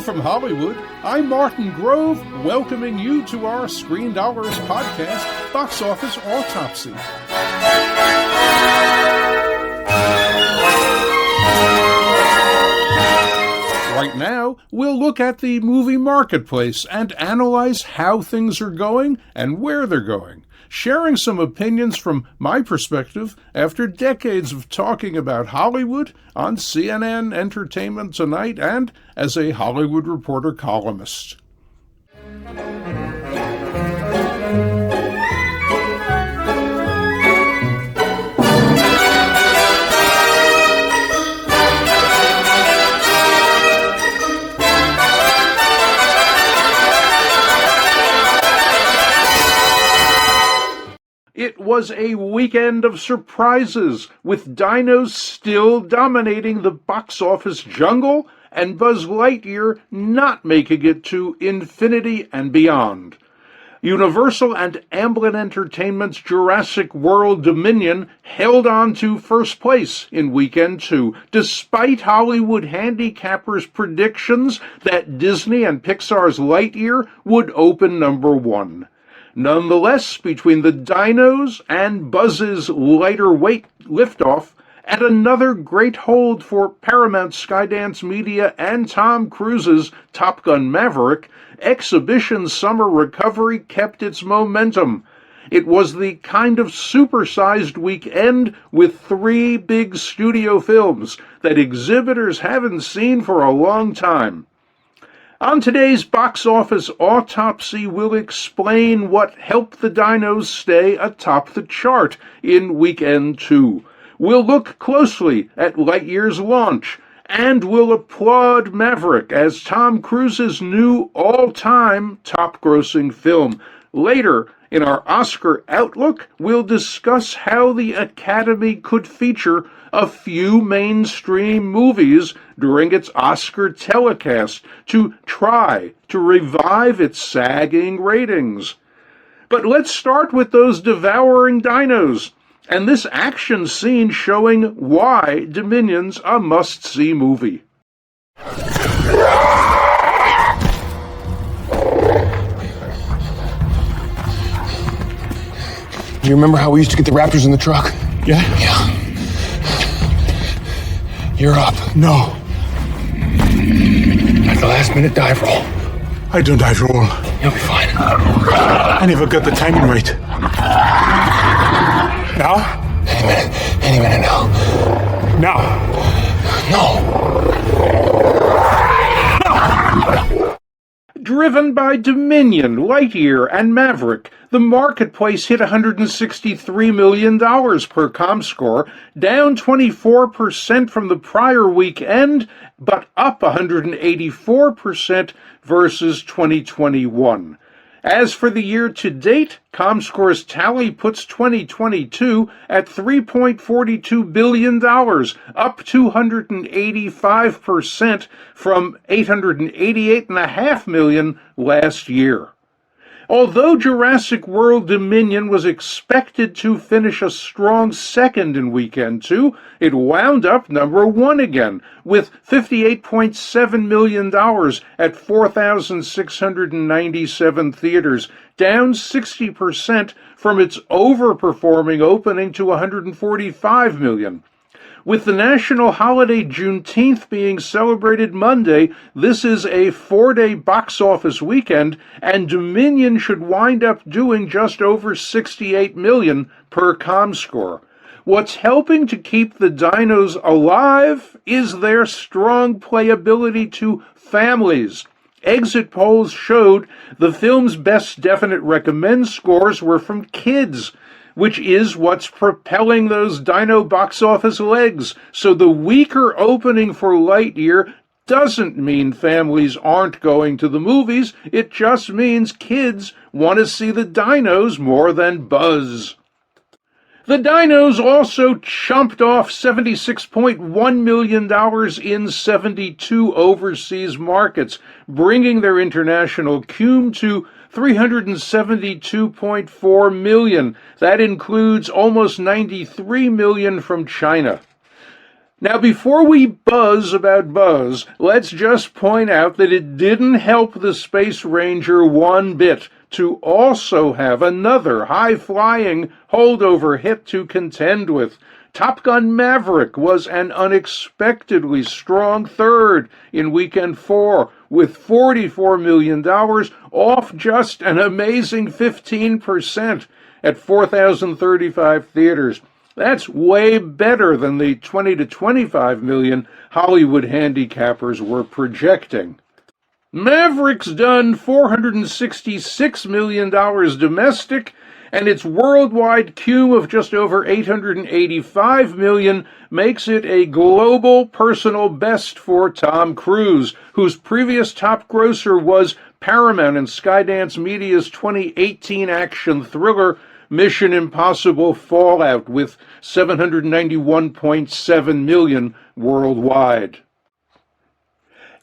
from Hollywood, I'm Martin Grove, welcoming you to our Screendollars podcast, Box Office Autopsy. Right now, we'll look at the movie marketplace and analyze how things are going and where they're going, sharing some opinions from my perspective after decades of talking about Hollywood on CNN Entertainment Tonight and as a Hollywood Reporter columnist. It was a weekend of surprises, with dinos still dominating the box office jungle and Buzz Lightyear not making it to infinity and beyond. Universal and Amblin Entertainment's Jurassic World Dominion held on to first place in weekend 2, despite Hollywood handicappers' predictions that Disney and Pixar's Lightyear would open number 1. Nonetheless, between the dinos and Buzz's lighter weight liftoff, and another great hold for Paramount Skydance Media and Tom Cruise's Top Gun Maverick, exhibition summer recovery kept its momentum. It was the kind of supersized weekend with 3 big studio films that exhibitors haven't seen for a long time. On today's Box Office Autopsy, we'll explain what helped the dinos stay atop the chart in weekend 2. We'll look closely at Lightyear's launch, and we'll applaud Maverick as Tom Cruise's new all-time top-grossing film. Later, in our Oscar Outlook, we'll discuss how the Academy could feature a few mainstream movies during its Oscar telecast to try to revive its sagging ratings. But let's start with those devouring dinos, and this action scene showing why Dominion's a must-see movie. Do you remember how we used to get the Raptors in the truck? Yeah? Yeah. You're up. No. At the last minute dive roll. I don't dive roll. You'll be fine. I never got the timing right. Now? Any minute now. Now. No. Driven by Dominion, Lightyear, and Maverick, the marketplace hit $163 million per ComScore, down 24% from the prior weekend, but up 184% versus 2021. As for the year to date, ComScore's tally puts 2022 at $3.42 billion, up 285% from $888.5 million last year. Although Jurassic World Dominion was expected to finish a strong second in weekend 2, it wound up number 1 again, with $58.7 million at 4,697 theaters, down 60% from its overperforming opening to $145 million. With the national holiday Juneteenth being celebrated Monday, this is a 4-day box office weekend, and Dominion should wind up doing just over $68 million per ComScore. What's helping to keep the dinos alive is their strong playability to families. Exit polls showed the film's best definite recommend scores were from kids, which is what's propelling those dino box office legs. So the weaker opening for Lightyear doesn't mean families aren't going to the movies. It just means kids want to see the dinos more than Buzz. The dinos also chumped off $76.1 million in 72 overseas markets, bringing their international cum to $372.4 million. That includes almost $93 million from China. Now, before we buzz about Buzz, let's just point out that it didn't help the Space Ranger one bit to also have another high-flying holdover hit to contend with. Top Gun Maverick was an unexpectedly strong third in weekend 4, with $44 million, off just an amazing 15% at 4,035 theaters. That's way better than the 20 to 25 million Hollywood handicappers were projecting. Maverick's done $466 million domestic, and its worldwide cum of just over $885 million makes it a global personal best for Tom Cruise, whose previous top grosser was Paramount and Skydance Media's 2018 action thriller Mission Impossible Fallout, with $791.7 million worldwide.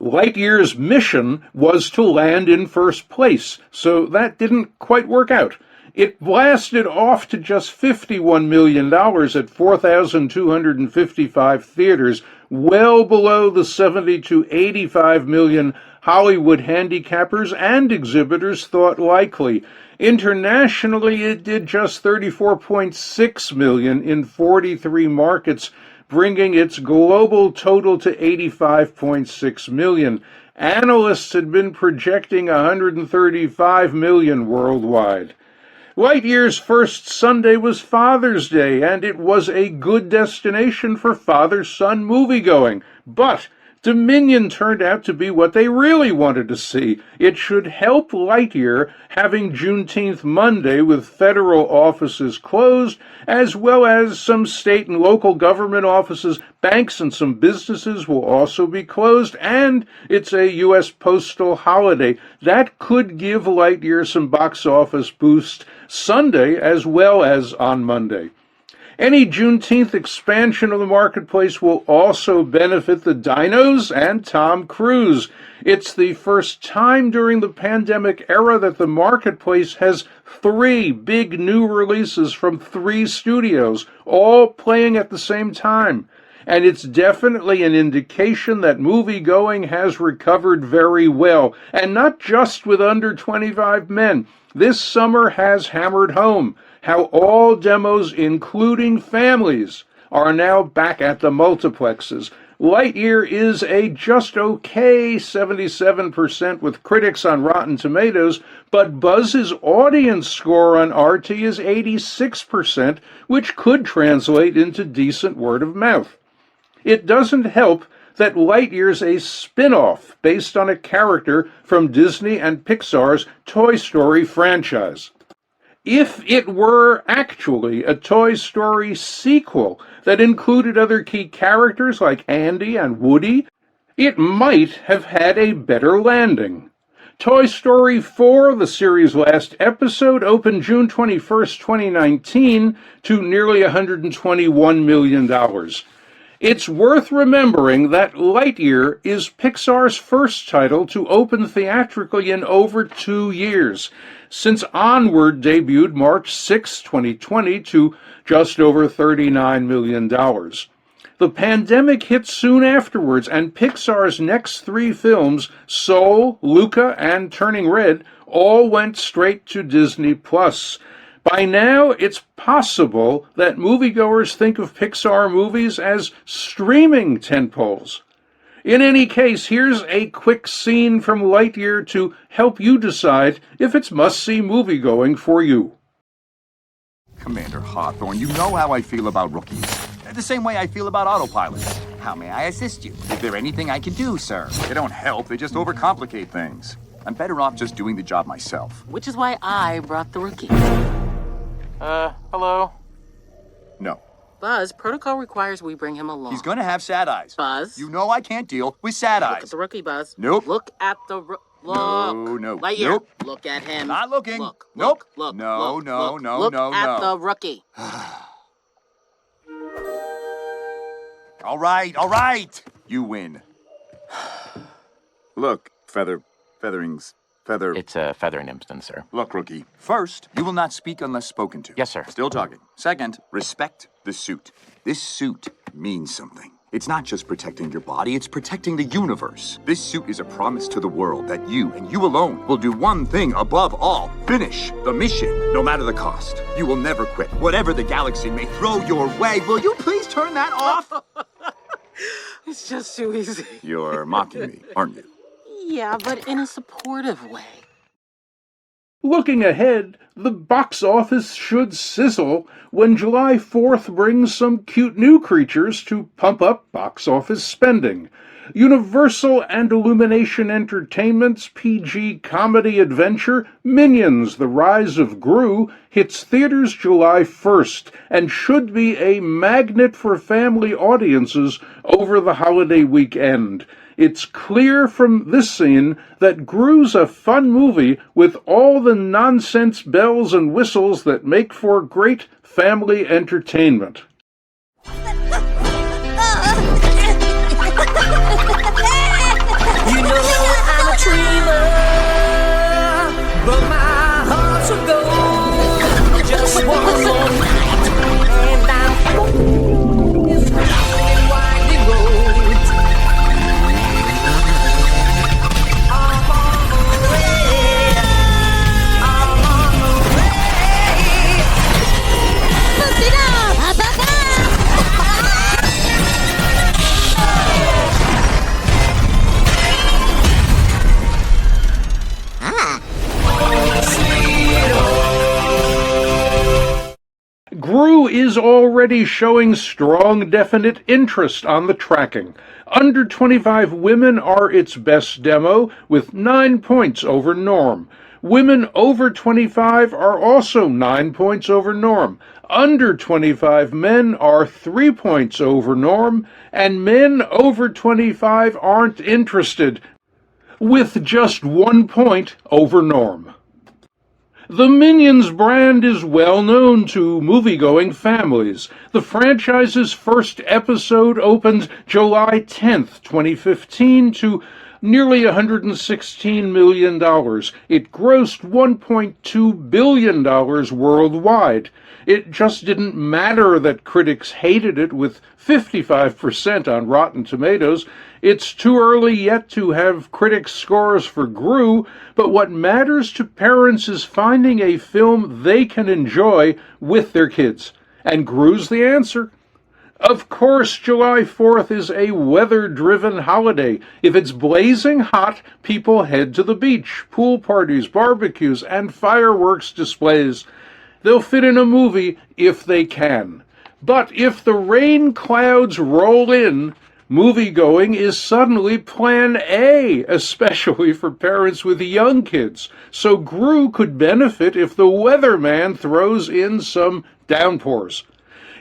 Lightyear's mission was to land in first place, so that didn't quite work out. It blasted off to just $51 million at 4,255 theaters, well below the 70 to 85 million Hollywood handicappers and exhibitors thought likely. Internationally, it did just $34.6 million in 43 markets, bringing its global total to $85.6 million. Analysts had been projecting $135 million worldwide. Lightyear's first Sunday was Father's Day, and it was a good destination for father-son moviegoing. But Dominion turned out to be what they really wanted to see. It should help Lightyear having Juneteenth Monday with federal offices closed, as well as some state and local government offices. Banks and some businesses will also be closed, and it's a U.S. postal holiday. That could give Lightyear some box office boost Sunday as well as on Monday. Any Juneteenth expansion of the marketplace will also benefit the Dinos and Tom Cruise. It's the first time during the pandemic era that the marketplace has 3 big new releases from 3 studios, all playing at the same time. And it's definitely an indication that movie-going has recovered very well, and not just with under 25 men. This summer has hammered home how all demos, including families, are now back at the multiplexes. Lightyear is a just okay 77% with critics on Rotten Tomatoes, but Buzz's audience score on RT is 86%, which could translate into decent word of mouth. It doesn't help that Lightyear's a spin-off based on a character from Disney and Pixar's Toy Story franchise. If it were actually a Toy Story sequel that included other key characters like Andy and Woody, it might have had a better landing. Toy Story 4, the series' last episode, opened June 21st, 2019, to nearly $121 million. It's worth remembering that Lightyear is Pixar's first title to open theatrically in over 2 years, since Onward debuted March 6, 2020, to just over $39 million. The pandemic hit soon afterwards, and Pixar's next 3 films, Soul, Luca, and Turning Red, all went straight to Disney+. By now, it's possible that moviegoers think of Pixar movies as streaming tentpoles. In any case, here's a quick scene from Lightyear to help you decide if it's must-see moviegoing for you. Commander Hawthorne, you know how I feel about rookies. The same way I feel about autopilots. How may I assist you? Is there anything I can do, sir? They don't help, they just overcomplicate things. I'm better off just doing the job myself. Which is why I brought the rookie. Hello? No. Buzz, protocol requires we bring him along. He's gonna have sad eyes. Buzz? You know I can't deal with sad Look at eyes. the rookie, Buzz. Nope. Look at the Look. No. Lightyear. Nope. Look at him. Not looking. Look. Nope. Look. No, look, no, look, no, look no, at no. the rookie. All right. You win. Look, featherings. It's a feathering instance, sir. Look, rookie. First, you will not speak unless spoken to. Yes, sir. Still talking. Second, respect the suit. This suit means something. It's not just protecting your body, it's protecting the universe. This suit is a promise to the world that you, and you alone, will do one thing above all. Finish the mission, no matter the cost. You will never quit, whatever the galaxy may throw your way. Will you please turn that off? It's just too easy. You're mocking me, aren't you? Yeah, but in a supportive way. Looking ahead, the box office should sizzle when July 4th brings some cute new creatures to pump up box office spending. Universal and Illumination Entertainment's PG comedy adventure Minions: The Rise of Gru hits theaters July 1st and should be a magnet for family audiences over the holiday weekend. It's clear from this scene that Gru's a fun movie with all the nonsense bells and whistles that make for great family entertainment. You know I'm a dreamer, but my heart's a gold. Just one more night, and I'm this winding road. I'm on the way. I'm on the way. Pump it up, Gru is already showing strong, definite interest on the tracking. Under 25 women are its best demo, with 9 points over norm. Women over 25 are also 9 points over norm. Under 25 men are 3 points over norm, and men over 25 aren't interested, with just 1 point over norm. The Minions brand is well known to movie-going families. The franchise's first episode opened July 10th, 2015, to nearly $116 million. It grossed $1.2 billion worldwide. It just didn't matter that critics hated it, with 55% on Rotten Tomatoes. It's too early yet to have critics' scores for Gru, but what matters to parents is finding a film they can enjoy with their kids. And Gru's the answer. Of course, July 4th is a weather-driven holiday. If it's blazing hot, people head to the beach, pool parties, barbecues, and fireworks displays. They'll fit in a movie if they can. But if the rain clouds roll in, movie-going is suddenly plan A, especially for parents with young kids. So Gru could benefit if the weatherman throws in some downpours.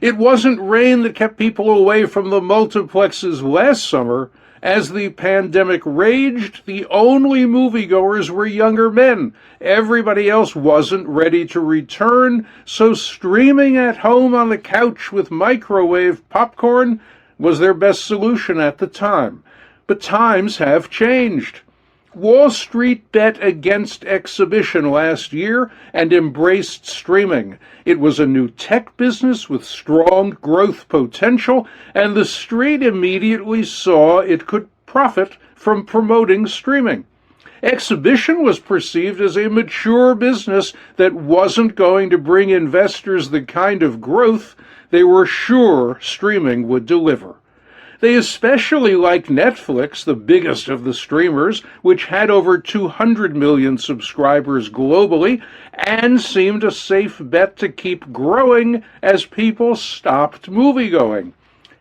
It wasn't rain that kept people away from the multiplexes last summer. As the pandemic raged, the only moviegoers were younger men. Everybody else wasn't ready to return, so streaming at home on the couch with microwave popcorn was their best solution at the time. But times have changed. Wall Street bet against exhibition last year and embraced streaming. It was a new tech business with strong growth potential, and the street immediately saw it could profit from promoting streaming. Exhibition was perceived as a mature business that wasn't going to bring investors the kind of growth they were sure streaming would deliver. They especially liked Netflix, the biggest of the streamers, which had over 200 million subscribers globally, and seemed a safe bet to keep growing as people stopped moviegoing.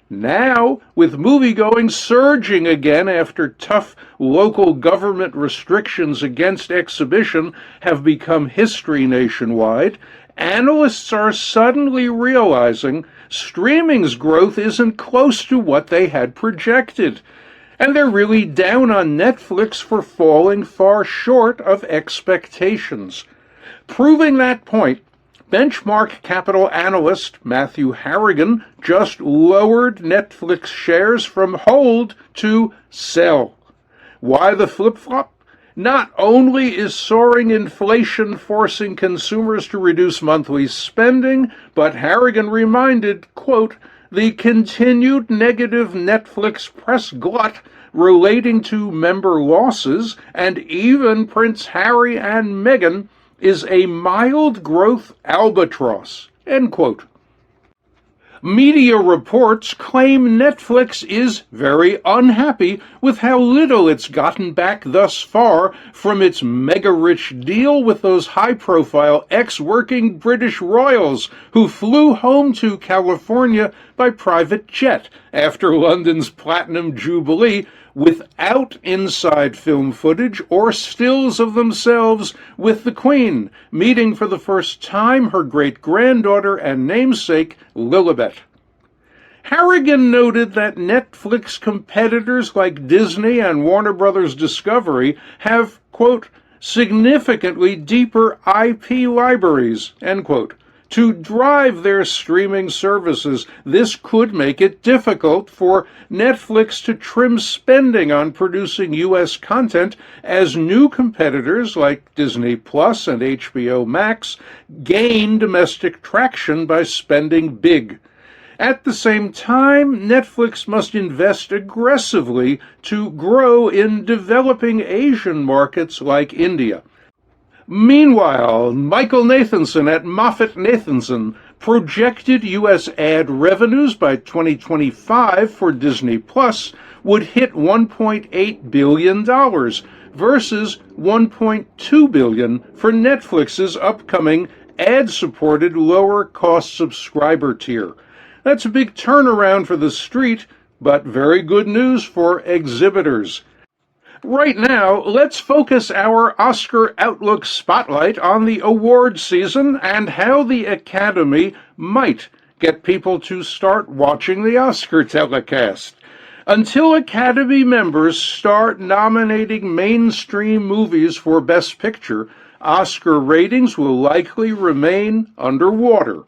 Now, with moviegoing surging again after tough local government restrictions against exhibition have become history nationwide, analysts are suddenly realizing streaming's growth isn't close to what they had projected, and they're really down on Netflix for falling far short of expectations. Proving that point, benchmark capital analyst Matthew Harrigan just lowered Netflix shares from hold to sell. Why the flip-flop? Not only is soaring inflation forcing consumers to reduce monthly spending, but Harrigan reminded, quote, the continued negative Netflix press glut relating to member losses, and even Prince Harry and Meghan, is a mild growth albatross. End quote. Media reports claim Netflix is very unhappy with how little it's gotten back thus far from its mega-rich deal with those high-profile ex-working British royals who flew home to California by private jet after London's Platinum Jubilee without inside film footage or stills of themselves with the Queen, meeting for the first time her great-granddaughter and namesake, Lilibet. Harrigan noted that Netflix competitors like Disney and Warner Bros. Discovery have, quote, significantly deeper IP libraries, end quote, to drive their streaming services. This could make it difficult for Netflix to trim spending on producing U.S. content as new competitors like Disney Plus and HBO Max gain domestic traction by spending big. At the same time, Netflix must invest aggressively to grow in developing Asian markets like India. Meanwhile, Michael Nathanson at MoffettNathanson projected U.S. ad revenues by 2025 for Disney Plus would hit $1.8 billion versus $1.2 billion for Netflix's upcoming ad-supported lower-cost subscriber tier. That's a big turnaround for the street, but very good news for exhibitors. Right now, let's focus our Oscar Outlook spotlight on the award season and how the Academy might get people to start watching the Oscar telecast. Until Academy members start nominating mainstream movies for Best Picture, Oscar ratings will likely remain underwater.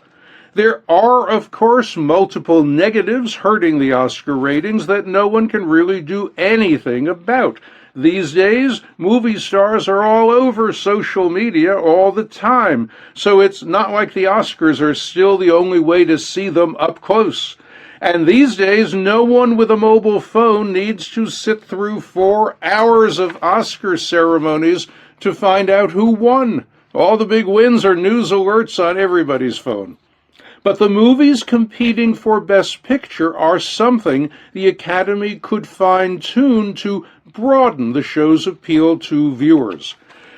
There are, of course, multiple negatives hurting the Oscar ratings that no one can really do anything about. These days, movie stars are all over social media all the time, so it's not like the Oscars are still the only way to see them up close. And these days, no one with a mobile phone needs to sit through 4 hours of Oscar ceremonies to find out who won. All the big wins are news alerts on everybody's phone. But the movies competing for Best Picture are something the Academy could fine-tune to broaden the show's appeal to viewers.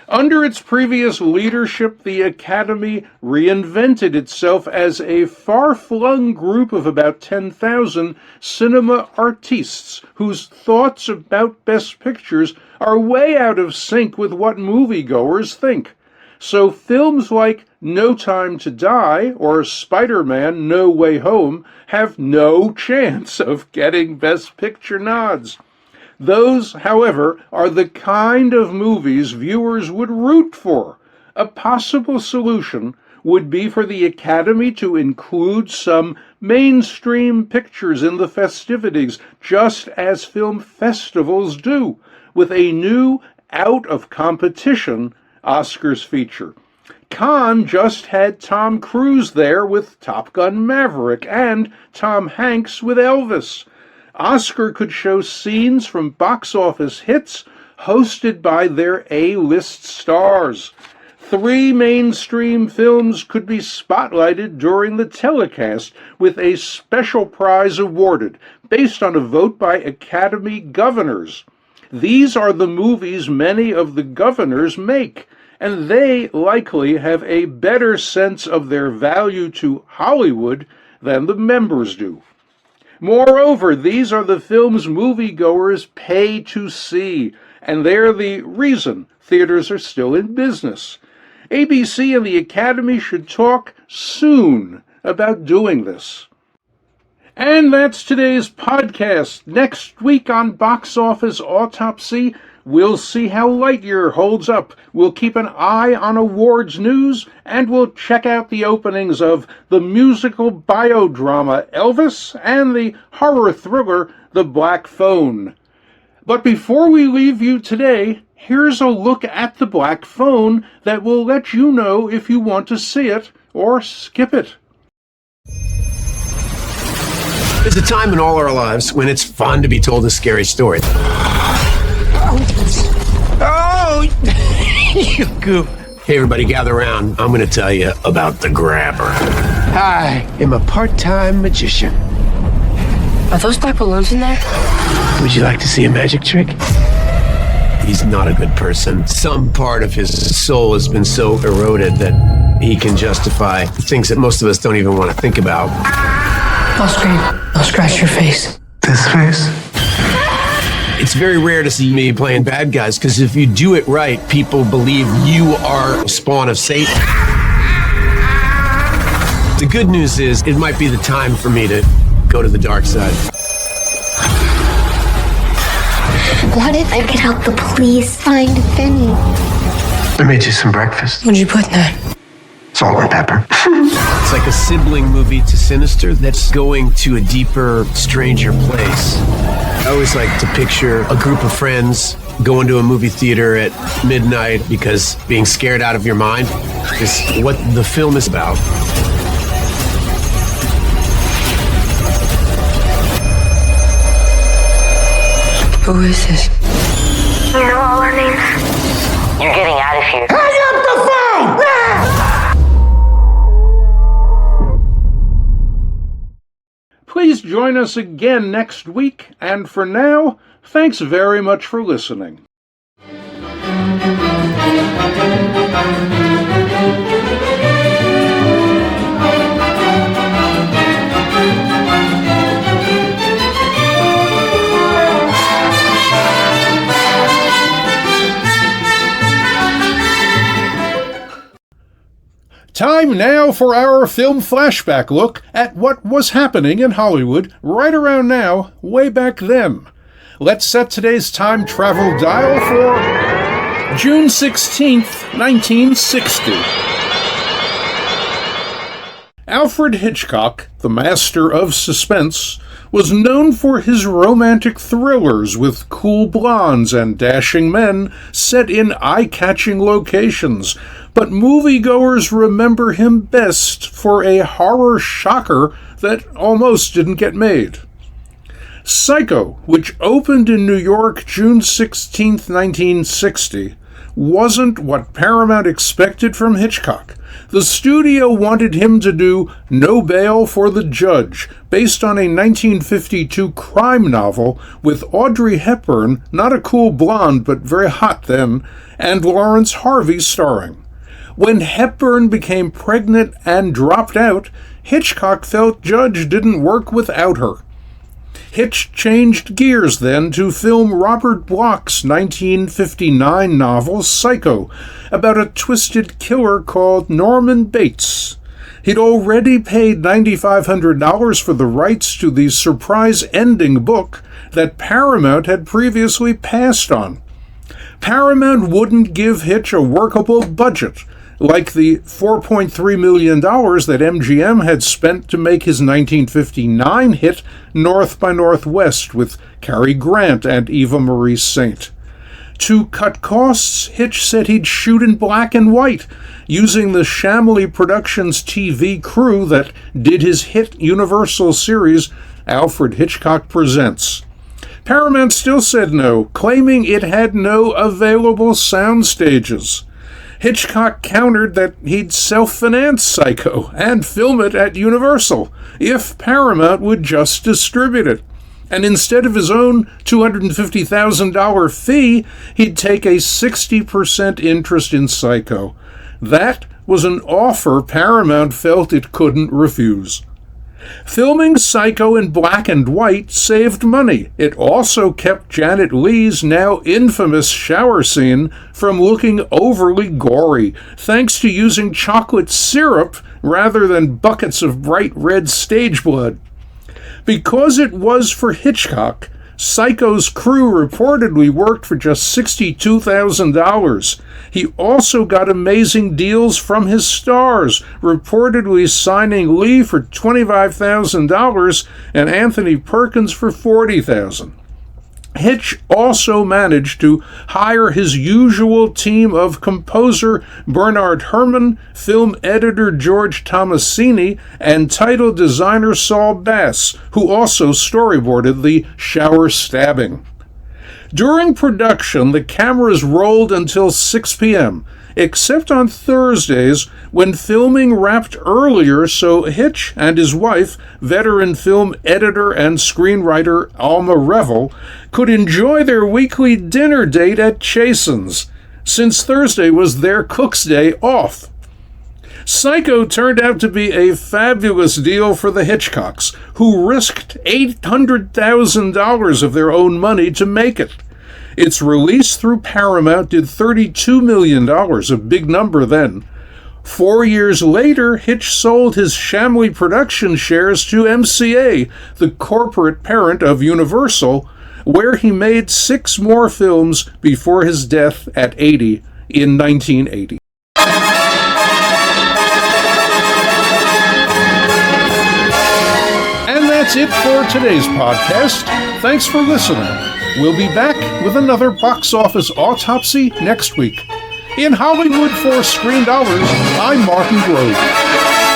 Under its previous leadership, the Academy reinvented itself as a far-flung group of about 10,000 cinema artistes whose thoughts about Best Pictures are way out of sync with what moviegoers think. So films like No Time to Die or Spider-Man No Way Home have no chance of getting Best Picture nods. Those, however, are the kind of movies viewers would root for. A possible solution would be for the Academy to include some mainstream pictures in the festivities, just as film festivals do, with a new, out-of-competition Oscars feature. Cannes just had Tom Cruise there with Top Gun Maverick and Tom Hanks with Elvis. Oscar could show scenes from box office hits hosted by their A-list stars. 3 mainstream films could be spotlighted during the telecast with a special prize awarded based on a vote by Academy governors. These are the movies many of the governors make, and they likely have a better sense of their value to Hollywood than the members do. Moreover, these are the films moviegoers pay to see, and they're the reason theaters are still in business. ABC and the Academy should talk soon about doing this. And that's today's podcast. Next week on Box Office Autopsy, we'll see how Lightyear holds up. We'll keep an eye on awards news, and we'll check out the openings of the musical biodrama Elvis and the horror thriller The Black Phone. But before we leave you today, here's a look at The Black Phone that will let you know if you want to see it or skip it. There's a time in all our lives when it's fun to be told a scary story. Oh, you goof. Hey, everybody, gather around. I'm going to tell you about the Grabber. I am a part-time magician. Are those black balloons in there? Would you like to see a magic trick? He's not a good person. Some part of his soul has been so eroded that he can justify things that most of us don't even want to think about. I'll scream. I'll scratch your face. This face? It's very rare to see me playing bad guys, because if you do it right, people believe you are a spawn of Satan. The good news is, it might be the time for me to go to the dark side. What if I could help the police find Finny? I made you some breakfast. What'd you put in that? Salt and pepper. It's like a sibling movie to Sinister that's going to a deeper, stranger place. I always like to picture a group of friends going to a movie theater at midnight because being scared out of your mind is what the film is about. Who is this? You know all our names? You're getting out of here. Hang up the phone! Please join us again next week, and for now, thanks very much for listening. Time now for our film flashback look at what was happening in Hollywood right around now, way back then. Let's set today's time travel dial for June 16th, 1960. Alfred Hitchcock, the master of suspense, was known for his romantic thrillers with cool blondes and dashing men set in eye-catching locations, but moviegoers remember him best for a horror shocker that almost didn't get made. Psycho, which opened in New York June 16, 1960, wasn't what Paramount expected from Hitchcock. The studio wanted him to do No Bail for the Judge, based on a 1952 crime novel with Audrey Hepburn, not a cool blonde but very hot then, and Lawrence Harvey starring. When Hepburn became pregnant and dropped out, Hitchcock felt Judge didn't work without her. Hitch changed gears then to film Robert Bloch's 1959 novel Psycho, about a twisted killer called Norman Bates. He'd already paid $9,500 for the rights to the surprise ending book that Paramount had previously passed on. Paramount wouldn't give Hitch a workable budget, like the $4.3 million that MGM had spent to make his 1959 hit North by Northwest with Cary Grant and Eva Marie Saint. To cut costs, Hitch said he'd shoot in black and white, using the Shamley Productions TV crew that did his hit Universal series Alfred Hitchcock Presents. Paramount still said no, claiming it had no available sound stages. Hitchcock countered that he'd self-finance Psycho and film it at Universal if Paramount would just distribute it. And instead of his own $250,000 fee, he'd take a 60% interest in Psycho. That was an offer Paramount felt it couldn't refuse. Filming Psycho in black and white saved money. It also kept Janet Leigh's now infamous shower scene from looking overly gory, thanks to using chocolate syrup rather than buckets of bright red stage blood. Because it was for Hitchcock, Psycho's crew reportedly worked for just $62,000. He also got amazing deals from his stars, reportedly signing Lee for $25,000 and Anthony Perkins for $40,000. Hitch also managed to hire his usual team of composer Bernard Herrmann, film editor George Tomasini, and title designer Saul Bass, who also storyboarded the shower stabbing. During production, the cameras rolled until 6 p.m., except on Thursdays when filming wrapped earlier so Hitch and his wife, veteran film editor and screenwriter Alma Revel, could enjoy their weekly dinner date at Chasen's, since Thursday was their cook's day off. Psycho turned out to be a fabulous deal for the Hitchcocks, who risked $800,000 of their own money to make it. Its release through Paramount did $32 million, a big number then. 4 years later, Hitch sold his Shamley Production shares to MCA, the corporate parent of Universal, where he made 6 more films before his death at 80 in 1980. And that's it for today's podcast. Thanks for listening. We'll be back with another box office autopsy next week. In Hollywood for Screendollars, I'm Martin Grove.